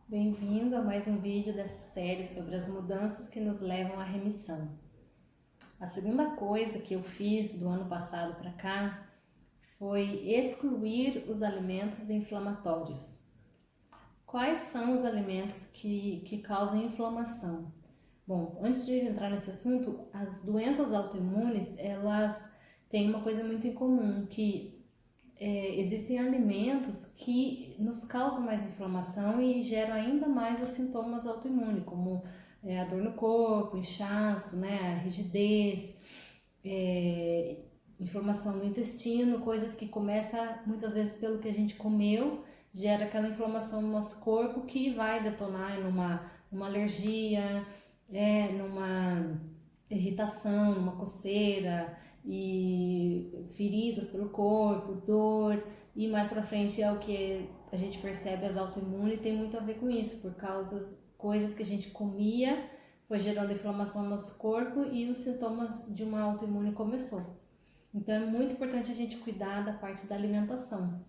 Bem-vindo a mais um vídeo dessa série sobre as mudanças que nos levam à remissão. A segunda coisa que eu fiz do ano passado para cá foi excluir os alimentos inflamatórios. Quais são os alimentos que causam inflamação? Bom, antes de entrar nesse assunto, as doenças autoimunes, elas têm uma coisa muito em comum, que existem alimentos que nos causam mais inflamação e geram ainda mais os sintomas autoimunes, como a dor no corpo, inchaço, né, a rigidez, inflamação no intestino, coisas que começam muitas vezes pelo que a gente comeu, gera aquela inflamação no nosso corpo que vai detonar numa alergia, numa irritação, numa coceira e feridas pelo corpo, dor, e mais pra frente é o que a gente percebe as autoimunes, tem muito a ver com isso, por causa coisas que a gente comia foi gerando inflamação no nosso corpo e os sintomas de uma autoimune começou. Então é muito importante a gente cuidar da parte da alimentação,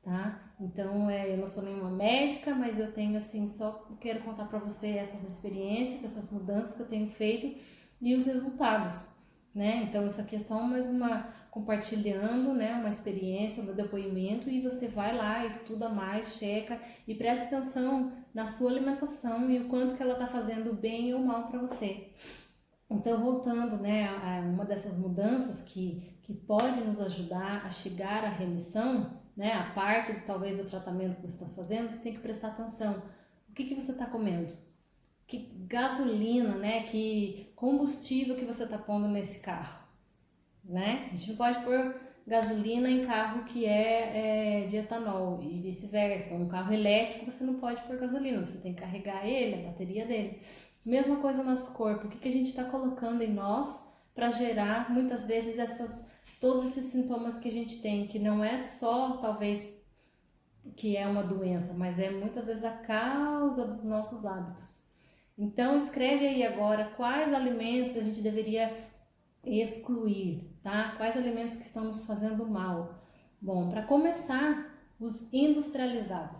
tá? Então eu não sou nenhuma médica, mas eu tenho assim, só quero contar para você essas experiências, essas mudanças que eu tenho feito e os resultados, né? Então isso aqui é só mais uma compartilhando, né, uma experiência, um depoimento, e você vai lá, estuda mais, checa e presta atenção na sua alimentação e o quanto que ela está fazendo bem ou mal para você. Então, voltando, né, a uma dessas mudanças que pode nos ajudar a chegar à remissão, né, a parte talvez do tratamento que você está fazendo, você tem que prestar atenção. O que você está comendo? Que gasolina, né, que combustível que você está pondo nesse carro, né? A gente não pode pôr gasolina em carro que é de etanol e vice-versa. Um carro elétrico você não pode pôr gasolina, você tem que carregar ele, a bateria dele. Mesma coisa no nosso corpo, o que a gente está colocando em nós para gerar muitas vezes todos esses sintomas que a gente tem, que não é só talvez que é uma doença, mas é muitas vezes a causa dos nossos hábitos. Então escreve aí agora quais alimentos a gente deveria excluir, tá? Quais alimentos que estão nos fazendo mal? Bom, para começar, os industrializados.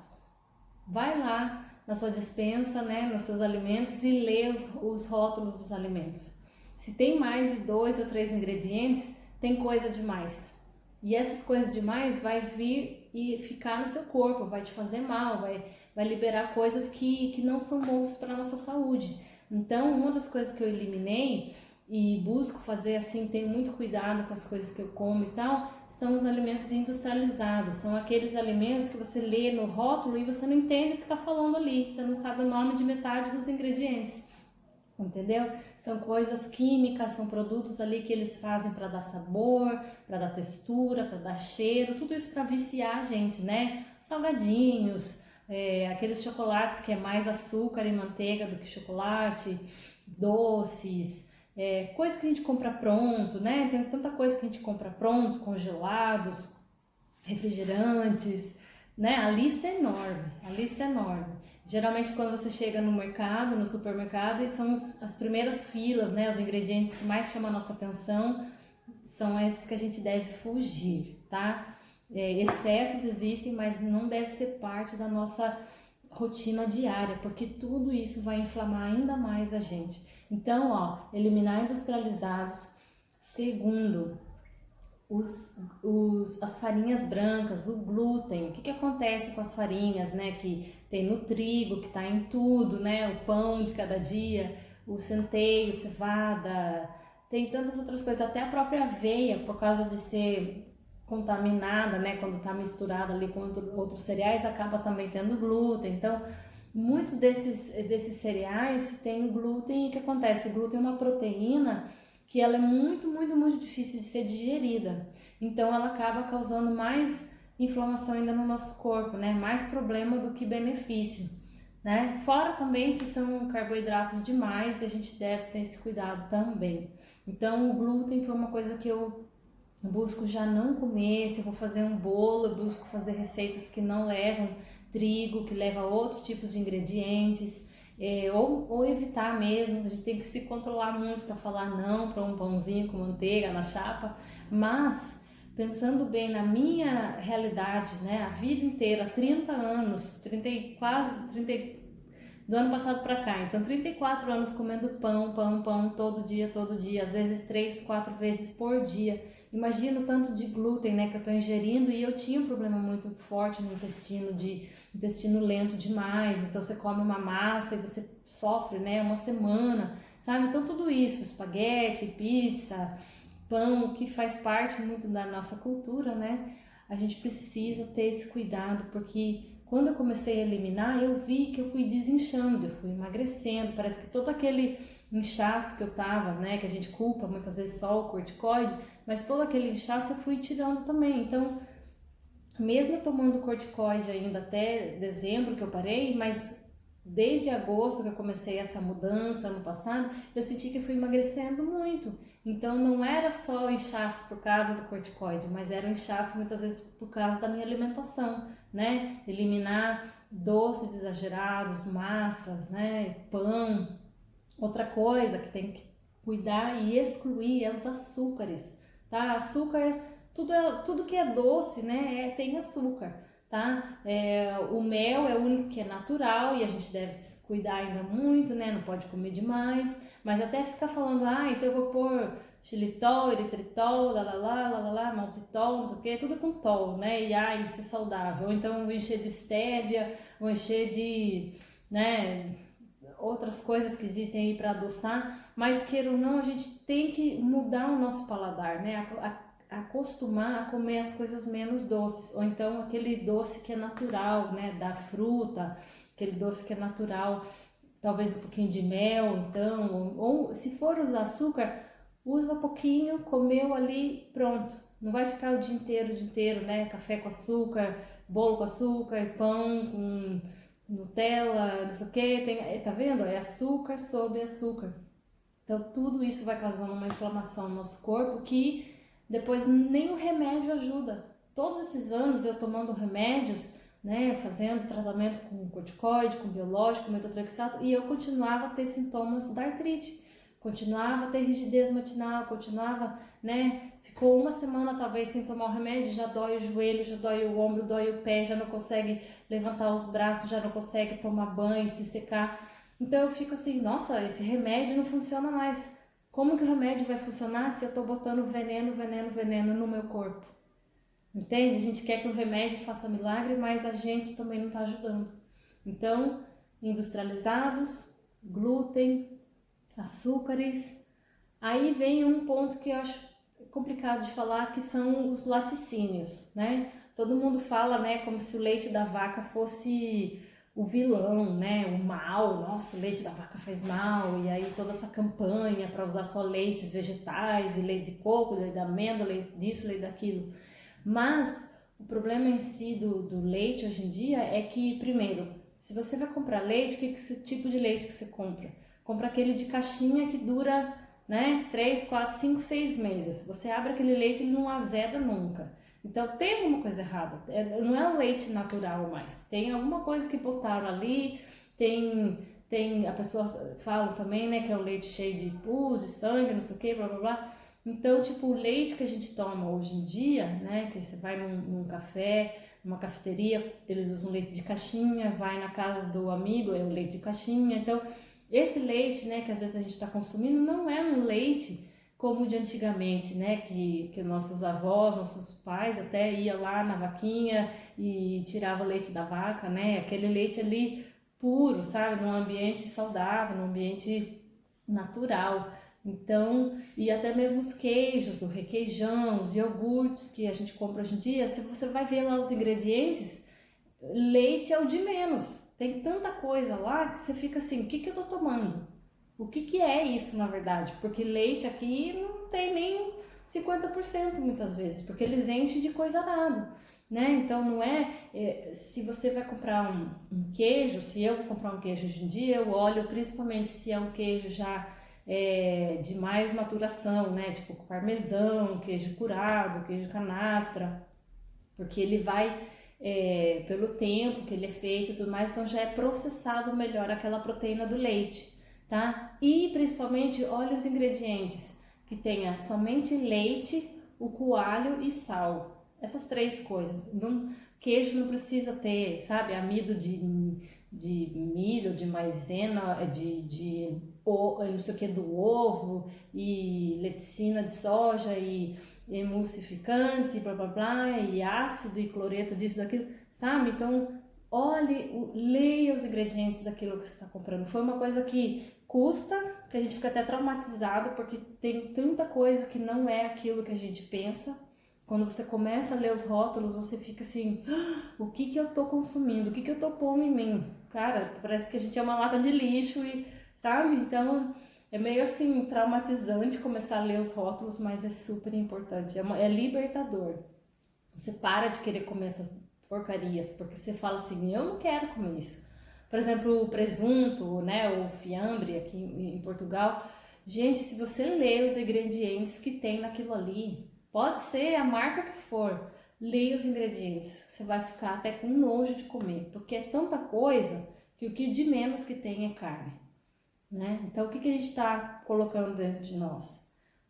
Vai lá na sua despensa, né, nos seus alimentos e lê os rótulos dos alimentos. Se tem mais de 2 ou 3 ingredientes, tem coisa demais. E essas coisas demais vai vir e ficar no seu corpo, vai te fazer mal, vai liberar coisas que não são boas para a nossa saúde. Então, uma das coisas que eu eliminei e busco fazer assim, tenho muito cuidado com as coisas que eu como e tal, são os alimentos industrializados. São aqueles alimentos que você lê no rótulo e você não entende o que está falando ali, você não sabe o nome de metade dos ingredientes, entendeu? São coisas químicas, são produtos ali que eles fazem para dar sabor, para dar textura, para dar cheiro, tudo isso para viciar a gente, né? Salgadinhos, aqueles chocolates que é mais açúcar e manteiga do que chocolate, doces, coisa que a gente compra pronto, né? Tem tanta coisa que a gente compra pronto, congelados, refrigerantes, né? A lista é enorme, a lista é enorme. Geralmente quando você chega no mercado, no supermercado, e são as primeiras filas, né? Os ingredientes que mais chamam a nossa atenção são esses que a gente deve fugir, tá? Excessos existem, mas não deve ser parte da nossa rotina diária, porque tudo isso vai inflamar ainda mais a gente. Então, eliminar industrializados. Segundo, as farinhas brancas, o glúten. O que acontece com as farinhas, né? Que tem no trigo, que está em tudo, né? O pão de cada dia, o centeio, cevada, tem tantas outras coisas, até a própria aveia, por causa de ser contaminada, né? Quando está misturada ali com outros cereais, acaba também tendo glúten. Então, muitos desses cereais têm glúten, e o que acontece? O glúten é uma proteína que ela é muito, muito, muito difícil de ser digerida. Então ela acaba causando mais inflamação ainda no nosso corpo, né? Mais problema do que benefício, né? Fora também que são carboidratos demais e a gente deve ter esse cuidado também. Então o glúten foi uma coisa que eu busco já não comer. Se eu vou fazer um bolo, eu busco fazer receitas que não levam trigo, que leva outros tipos de ingredientes, ou evitar mesmo. A gente tem que se controlar muito para falar não para um pãozinho com manteiga na chapa, mas pensando bem na minha realidade, né, a vida inteira, 30 anos, 30, quase 30, do ano passado para cá. Então, 34 anos comendo pão, pão, pão, todo dia, às vezes 3, 4 vezes por dia. Imagina o tanto de glúten, né, que eu estou ingerindo, e eu tinha um problema muito forte no intestino, de intestino lento demais. Então, você come uma massa e você sofre, né, uma semana, sabe? Então, tudo isso, espaguete, pizza, pão, que faz parte muito da nossa cultura, né? A gente precisa ter esse cuidado, porque quando eu comecei a eliminar, eu vi que eu fui desinchando, eu fui emagrecendo, parece que todo aquele inchaço que eu tava, né, que a gente culpa muitas vezes só o corticoide, mas todo aquele inchaço eu fui tirando também. Então, mesmo tomando corticoide ainda até dezembro que eu parei, mas desde agosto que eu comecei essa mudança ano passado, eu senti que eu fui emagrecendo muito. Então não era só inchaço por causa do corticoide, mas era um inchaço muitas vezes por causa da minha alimentação, né? Eliminar doces exagerados, massas, né? Pão. Outra coisa que tem que cuidar e excluir é os açúcares, tá? Açúcar, tudo que é doce, né, tem açúcar, tá? O mel é o único que é natural e a gente deve cuidar ainda muito, né? Não pode comer demais, mas até ficar falando, então eu vou pôr xilitol, eritritol, lá, maltitol, não sei o que, tudo com tol, né? E isso é saudável. Ou então vou encher de stevia, vou encher de, né, outras coisas que existem aí para adoçar, mas queira ou não, a gente tem que mudar o nosso paladar, né? Acostumar a comer as coisas menos doces, ou então aquele doce que é natural, né? Da fruta, aquele doce que é natural, talvez um pouquinho de mel, então, ou se for usar açúcar, usa pouquinho, comeu ali, pronto. Não vai ficar o dia inteiro, né? Café com açúcar, bolo com açúcar, pão com Nutella, não sei o que, tá vendo? É açúcar sobre açúcar. Então tudo isso vai causando uma inflamação no nosso corpo que depois nem o remédio ajuda. Todos esses anos eu tomando remédios, né, fazendo tratamento com corticoide, com biológico, com metotrexato, e eu continuava a ter sintomas da artrite, continuava a ter rigidez matinal, continuava, né, ficou uma semana talvez sem tomar o remédio, já dói o joelho, já dói o ombro, dói o pé, já não consegue levantar os braços, já não consegue tomar banho, se secar. Então eu fico assim, nossa, esse remédio não funciona mais. Como que o remédio vai funcionar se eu tô botando veneno no meu corpo? Entende? A gente quer que o remédio faça milagre, mas a gente também não está ajudando. Então, industrializados, glúten, açúcares. Aí vem um ponto que eu acho complicado de falar, que são os laticínios, né? Todo mundo fala, né, como se o leite da vaca fosse o vilão, né, o mal. Nossa, o leite da vaca faz mal, e aí toda essa campanha para usar só leites vegetais, e leite de coco, leite de amêndoa, leite disso, leite daquilo. Mas o problema em si do leite hoje em dia é que, primeiro, se você vai comprar leite, que tipo de leite que você compra? Compra aquele de caixinha que dura, né, 3, 4, 5, 6 meses. Se você abre aquele leite, ele não azeda nunca. Então tem alguma coisa errada. Não é o leite natural mais. Tem alguma coisa que botaram ali, a pessoa fala também, né, que é o leite cheio de pus, de sangue, não sei o que, blá blá blá. Então, tipo, o leite que a gente toma hoje em dia, né, que você vai num café, numa cafeteria, eles usam leite de caixinha, vai na casa do amigo, é o leite de caixinha. Então, esse leite, né, que às vezes a gente está consumindo, não é um leite como de antigamente, né, que nossos avós, nossos pais até ia lá na vaquinha e tirava o leite da vaca, né, aquele leite ali puro, sabe, num ambiente saudável, num ambiente natural. Então, e até mesmo os queijos, o requeijão, os iogurtes que a gente compra hoje em dia, se você vai ver lá os ingredientes, leite é o de menos. Tem tanta coisa lá que você fica assim, o que eu tô tomando? O que é isso, na verdade? Porque leite aqui não tem nem 50% muitas vezes, porque eles enchem de coisa nada, né? Então não se você vai comprar um queijo, se eu vou comprar um queijo hoje em dia, eu olho principalmente se é um queijo já de mais maturação, né? Tipo parmesão, queijo curado, queijo canastra, porque ele vai pelo tempo que ele é feito e tudo mais, então já é processado melhor aquela proteína do leite, tá? E principalmente, olha os ingredientes, que tenha somente leite, o coalho e sal. Essas três coisas. Queijo não precisa ter, sabe, amido de milho, de maisena, não sei o que, do ovo, e leticina de soja, e emulsificante, blá blá blá, e ácido e cloreto disso, daquilo, sabe? Então, leia os ingredientes daquilo que você está comprando. Foi uma coisa que custa, que a gente fica até traumatizado, porque tem tanta coisa que não é aquilo que a gente pensa. Quando você começa a ler os rótulos, você fica assim, o que que eu tô consumindo? O que que eu tô pondo em mim? Cara, parece que a gente é uma lata de lixo e, sabe? Então, é meio assim, traumatizante começar a ler os rótulos, mas é super importante. É libertador. Você para de querer comer essas porcarias, porque você fala assim, eu não quero comer isso. Por exemplo, o presunto, né, o fiambre aqui em Portugal. Gente, se você lê os ingredientes que tem naquilo ali, pode ser a marca que for, leia os ingredientes. Você vai ficar até com nojo de comer, porque é tanta coisa que o que de menos que tem é carne, né? Então, o que a gente está colocando dentro de nós?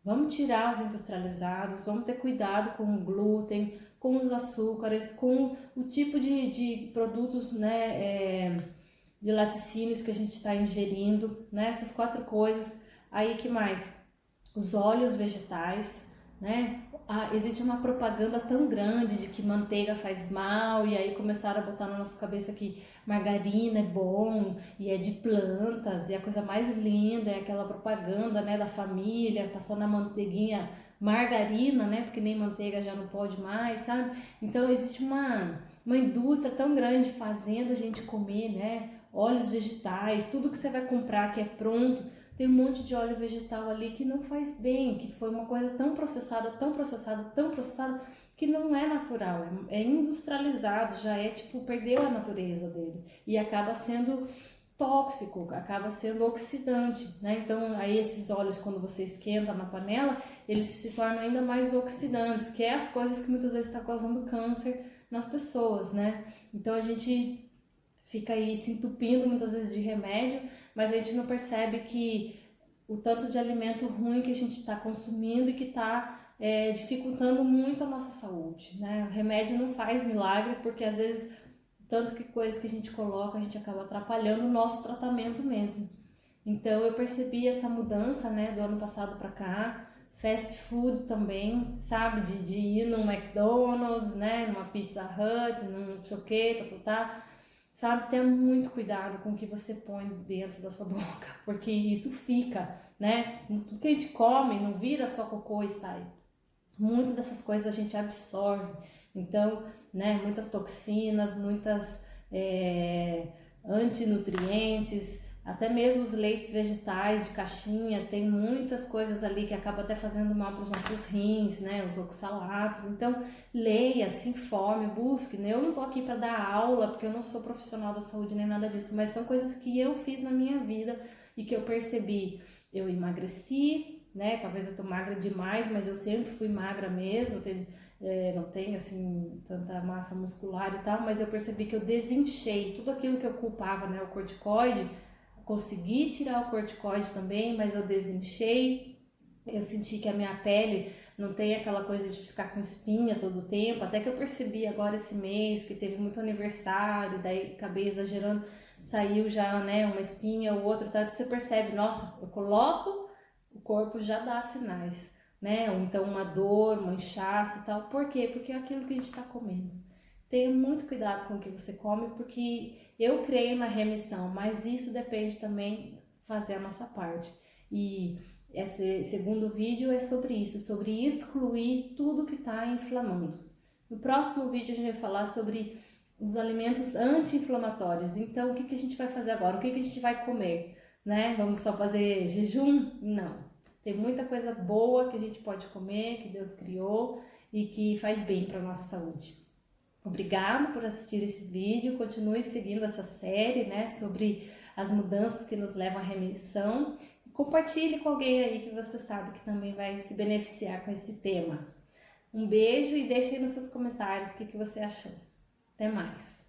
Vamos tirar os industrializados, vamos ter cuidado com o glúten, com os açúcares, com o tipo de produtos, né, de laticínios que a gente está ingerindo, né? Essas 4 coisas. Aí, que mais? Os óleos vegetais, né? Existe uma propaganda tão grande de que manteiga faz mal, e aí começaram a botar na nossa cabeça que margarina é bom e é de plantas, e a coisa mais linda é aquela propaganda, né, da família passando a manteiguinha margarina, né, porque nem manteiga já não pode mais, sabe? Então existe uma indústria tão grande fazendo a gente comer, né, óleos vegetais, tudo que você vai comprar que é pronto. Tem um monte de óleo vegetal ali que não faz bem, que foi uma coisa tão processada, tão processada, tão processada, que não é natural, é industrializado, já é tipo, perdeu a natureza dele e acaba sendo tóxico, acaba sendo oxidante, né? Então, aí esses óleos, quando você esquenta na panela, eles se tornam ainda mais oxidantes, que é as coisas que muitas vezes está causando câncer nas pessoas, né? Então, a gente fica aí se entupindo muitas vezes de remédio, mas a gente não percebe que o tanto de alimento ruim que a gente está consumindo e que está dificultando muito a nossa saúde, né? O remédio não faz milagre, porque às vezes tanto que coisa que a gente coloca, a gente acaba atrapalhando o nosso tratamento mesmo. Então eu percebi essa mudança, né, do ano passado para cá. Fast food também, sabe, de ir num McDonald's, né, numa Pizza Hut, num não sei o que, sabe, ter muito cuidado com o que você põe dentro da sua boca, porque isso fica, né, tudo que a gente come não vira só cocô e sai. Muitas dessas coisas a gente absorve, então, né, muitas toxinas, muitas antinutrientes, até mesmo os leites vegetais de caixinha, tem muitas coisas ali que acabam até fazendo mal para os nossos rins, né, os oxalatos. Então, leia, se informe, busque, né? Eu não tô aqui para dar aula, porque eu não sou profissional da saúde nem nada disso, mas são coisas que eu fiz na minha vida e que eu percebi. Eu emagreci, né? Talvez eu tô magra demais, mas eu sempre fui magra mesmo, não tenho assim tanta massa muscular e tal, mas eu percebi que eu desinchei tudo aquilo que eu culpava, né? O corticoide, consegui tirar o corticoide também, mas eu desinchei. Eu senti que a minha pele não tem aquela coisa de ficar com espinha todo o tempo, até que eu percebi agora esse mês que teve muito aniversário, daí acabei exagerando, saiu já, né, uma espinha ou outra, tá? Você percebe, nossa, eu coloco, o corpo já dá sinais, né? Ou então uma dor, um inchaço e tal. Por quê? Porque é aquilo que a gente está comendo. Tenha muito cuidado com o que você come, porque eu creio na remissão, mas isso depende também fazer a nossa parte. E esse segundo vídeo é sobre isso, sobre excluir tudo que está inflamando. No próximo vídeo a gente vai falar sobre os alimentos anti-inflamatórios. Então, o que a gente vai fazer agora? O que a gente vai comer? Né? Vamos só fazer jejum? Não. Tem muita coisa boa que a gente pode comer, que Deus criou e que faz bem para a nossa saúde. Obrigado por assistir esse vídeo, continue seguindo essa série, né, sobre as mudanças que nos levam à remissão. Compartilhe com alguém aí que você sabe que também vai se beneficiar com esse tema. Um beijo e deixe aí nos seus comentários o que você achou. Até mais!